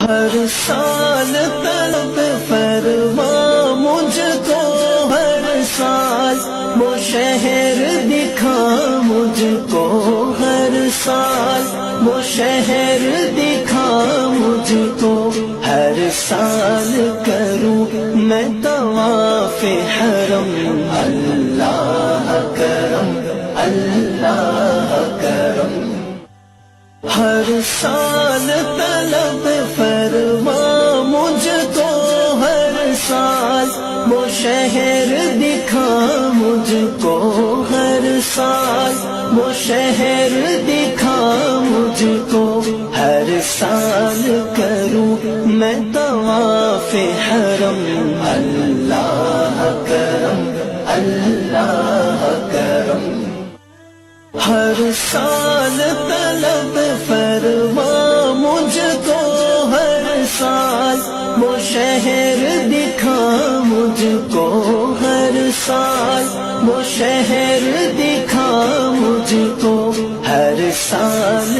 ہر سال طلب فرما مجھ کو، ہر سال وہ شہر دکھا مجھ کو، ہر سال وہ شہر دکھا مجھ کو، ہر سال کروں میں طواف حرم، اللہ کرم اللہ کرم۔ ہر سال طلب فرما مجھ کو، ہر سال وہ شہر دکھا مجھ کو، ہر سال وہ شہر دکھا مجھ کو، ہر سال کروں میں طواف حرم، اللہ کرم اللہ کرم۔ ہر سال طلب فرما مجھ کو، ہر سال وہ شہر دکھا مجھ کو، ہر سال وہ شہر دکھا مجھ کو، ہر سال